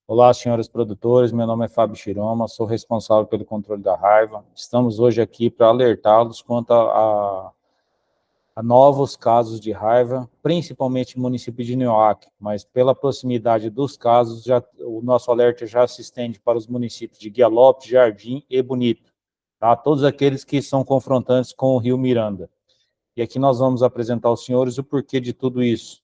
Olá, senhores produtores, meu nome é Fábio Chiroma, sou responsável pelo controle da raiva. Estamos hoje aqui para alertá-los quanto a novos casos de raiva, principalmente no município de Nioaque, mas pela proximidade dos casos, o nosso alerta já se estende para os municípios de Guia Lopes, Jardim e Bonito, tá? Todos aqueles que são confrontantes com o rio Miranda. E aqui nós vamos apresentar aos senhores o porquê de tudo isso.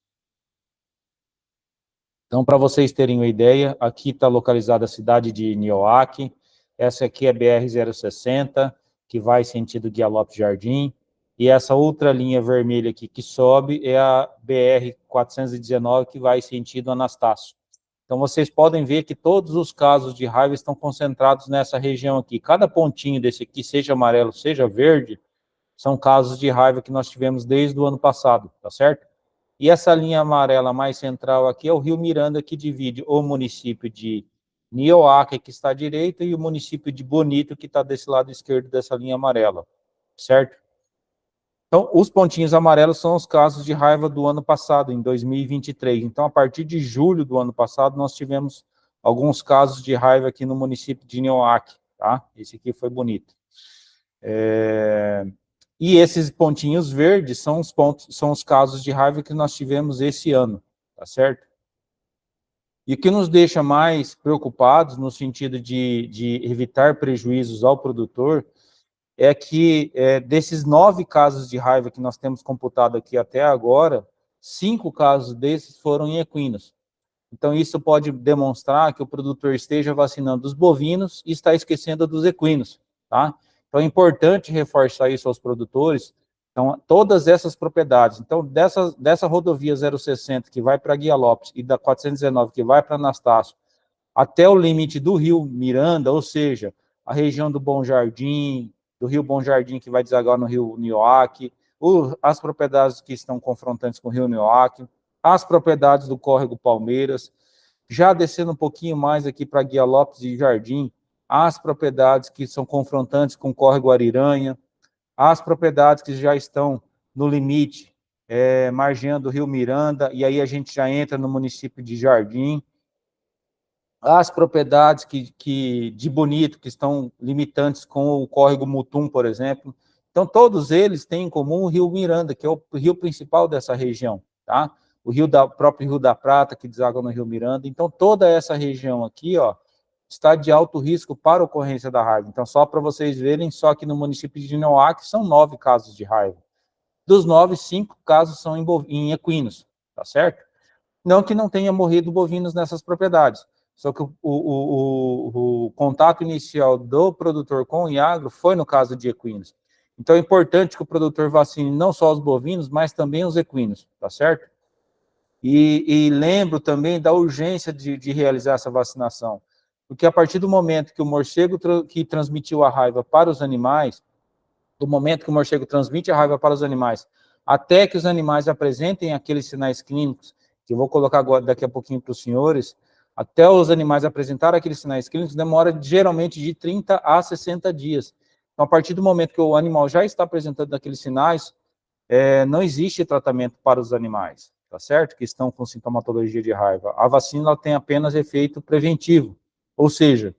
Então, para vocês terem uma ideia, aqui está localizada a cidade de Nioaque, essa aqui é BR-060, que vai sentido Guia Lopes Jardim, e essa outra linha vermelha aqui que sobe é a BR-419, que vai sentido Anastácio. Então, vocês podem ver que todos os casos de raiva estão concentrados nessa região aqui. Cada pontinho desse aqui, seja amarelo, seja verde, são casos de raiva que nós tivemos desde o ano passado, tá certo? E essa linha amarela mais central aqui é o rio Miranda, que divide o município de Nioaque, que está à direita, e o município de Bonito, que está desse lado esquerdo dessa linha amarela, certo? Então, os pontinhos amarelos são os casos de raiva do ano passado, em 2023. Então, a partir de julho do ano passado, nós tivemos alguns casos de raiva aqui no município de Nioaque, tá? Esse aqui foi Bonito. E esses pontinhos verdes são os casos de raiva que nós tivemos esse ano, tá certo? E o que nos deixa mais preocupados, no sentido de evitar prejuízos ao produtor, é que desses 9 casos de raiva que nós temos computado aqui até agora, 5 casos desses foram em equinos. Então, isso pode demonstrar que o produtor esteja vacinando os bovinos e está esquecendo dos equinos, tá? Então, é importante reforçar isso aos produtores. Então, todas essas propriedades, então, dessa rodovia 060 que vai para Guia Lopes e da 419 que vai para Anastácio, até o limite do rio Miranda, ou seja, a região do Bom Jardim, do rio Bom Jardim que vai desaguar no rio Nioaque, as propriedades que estão confrontantes com o rio Nioaque, as propriedades do córrego Palmeiras, já descendo um pouquinho mais aqui para Guia Lopes e Jardim, as propriedades que são confrontantes com o córrego Ariranha, as propriedades que já estão no limite, margeando o rio Miranda, e aí a gente já entra no município de Jardim, as propriedades de Bonito, que estão limitantes com o córrego Mutum, por exemplo. Então, todos eles têm em comum o rio Miranda, que é o rio principal dessa região, tá? Próprio Rio da Prata, que deságua no rio Miranda. Então, toda essa região aqui, ó, está de alto risco para a ocorrência da raiva. Então, só para vocês verem, só que no município de Nioaque são 9 casos de raiva. Dos 9, 5 casos são em equinos, tá certo? Não que não tenha morrido bovinos nessas propriedades, só que o contato inicial do produtor com o Iagro foi no caso de equinos. Então é importante que o produtor vacine não só os bovinos, mas também os equinos, tá certo? E lembro também da urgência de realizar essa vacinação, porque a partir do momento que o morcego que transmitiu a raiva para os animais, do momento que o morcego transmite a raiva para os animais, até que os animais apresentem aqueles sinais clínicos, que eu vou colocar agora, daqui a pouquinho para os senhores, até os animais apresentarem aqueles sinais clínicos, demora geralmente de 30 a 60 dias. Então, a partir do momento que o animal já está apresentando aqueles sinais, não existe tratamento para os animais, tá certo? Que estão com sintomatologia de raiva. A vacina ela tem apenas efeito preventivo, ou seja,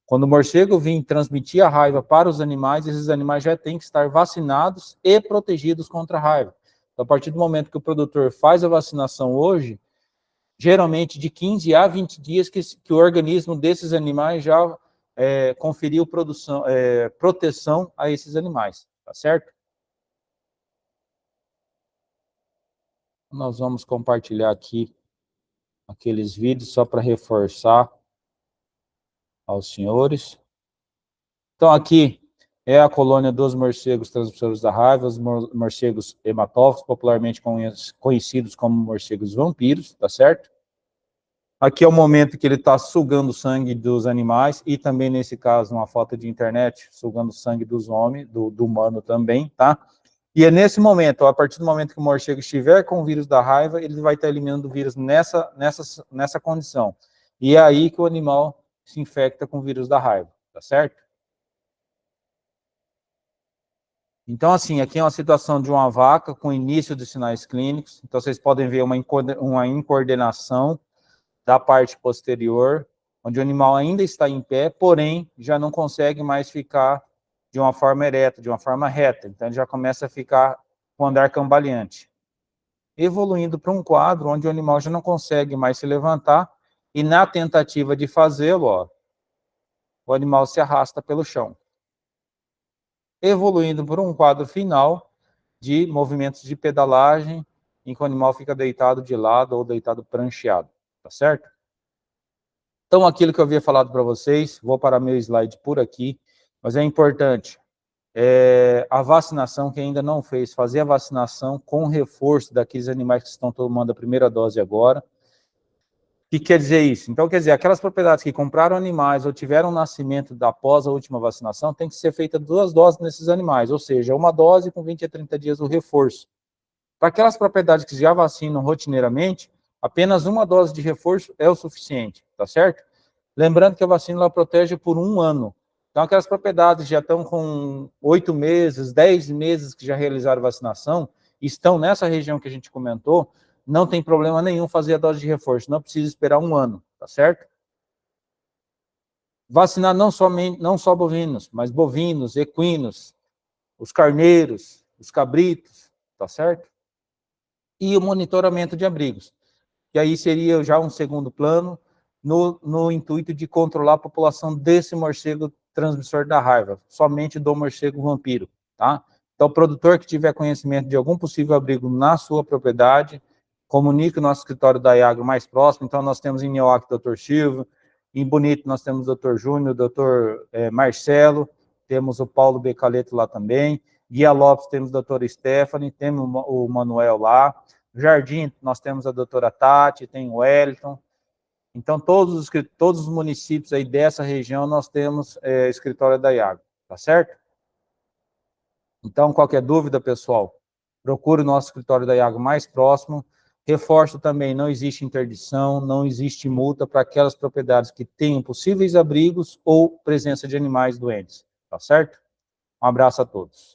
quando o morcego vir transmitir a raiva para os animais, esses animais já têm que estar vacinados e protegidos contra a raiva. Então, a partir do momento que o produtor faz a vacinação hoje, geralmente de 15 a 20 dias que o organismo desses animais já conferiu proteção a esses animais, tá certo? Nós vamos compartilhar aqui aqueles vídeos só para reforçar aos senhores. Então, aqui é a colônia dos morcegos transmissores da raiva, os morcegos hematófagos, popularmente conhecidos como morcegos vampiros, tá certo? Aqui é o momento que ele está sugando o sangue dos animais, e também, nesse caso, uma foto de internet, sugando o sangue dos homens, do humano também, tá? E é nesse momento, a partir do momento que o morcego estiver com o vírus da raiva, ele vai estar eliminando o vírus nessa condição. E é aí que o animal se infecta com o vírus da raiva, tá certo? Então, assim, aqui é uma situação de uma vaca com início de sinais clínicos. Então, vocês podem ver uma incoordenação da parte posterior. onde o animal ainda está em pé, porém, já não consegue mais ficar de uma forma ereta, de uma forma reta, então ele já começa a ficar com andar cambaleante. Evoluindo para um quadro onde o animal já não consegue mais se levantar, e na tentativa de fazê-lo, o animal se arrasta pelo chão. Evoluindo para um quadro final de movimentos de pedalagem, em que o animal fica deitado de lado ou deitado prancheado, tá certo? Então, aquilo que eu havia falado para vocês, vou parar meu slide por aqui, mas é importante, a vacinação, quem ainda não fez, fazer a vacinação com reforço daqueles animais que estão tomando a primeira dose agora. O que quer dizer isso? Então, quer dizer, aquelas propriedades que compraram animais ou tiveram nascimento após a última vacinação, tem que ser feita 2 doses nesses animais, ou seja, uma dose com 20 a 30 dias o reforço. Para aquelas propriedades que já vacinam rotineiramente, apenas uma dose de reforço é o suficiente, tá certo? Lembrando que a vacina ela protege por 1 ano. Então, aquelas propriedades que já estão com 8 meses, 10 meses que já realizaram vacinação, estão nessa região que a gente comentou, não tem problema nenhum fazer a dose de reforço, não precisa esperar 1 ano, tá certo? Vacinar não só bovinos, mas bovinos, equinos, os carneiros, os cabritos, tá certo? E o monitoramento de abrigos, que aí seria já um segundo plano, no intuito de controlar a população desse morcego transmissor da raiva, somente do morcego vampiro, tá? Então, o produtor que tiver conhecimento de algum possível abrigo na sua propriedade, comunique o nosso escritório da Iagro mais próximo. Então, nós temos em Nioaque o Dr. Silva, em Bonito nós temos o Dr. Júnior, o Dr. Marcelo, temos o Paulo Becaleto lá também, Guia Lopes temos a doutora Stephanie, temos o Manuel lá, Jardim nós temos a doutora Tati, tem o Wellington. Então, todos os municípios aí dessa região, nós temos escritório da Iagro, tá certo? Então, qualquer dúvida, pessoal, procure o nosso escritório da Iagro mais próximo. Reforço também, não existe interdição, não existe multa para aquelas propriedades que tenham possíveis abrigos ou presença de animais doentes, tá certo? Um abraço a todos.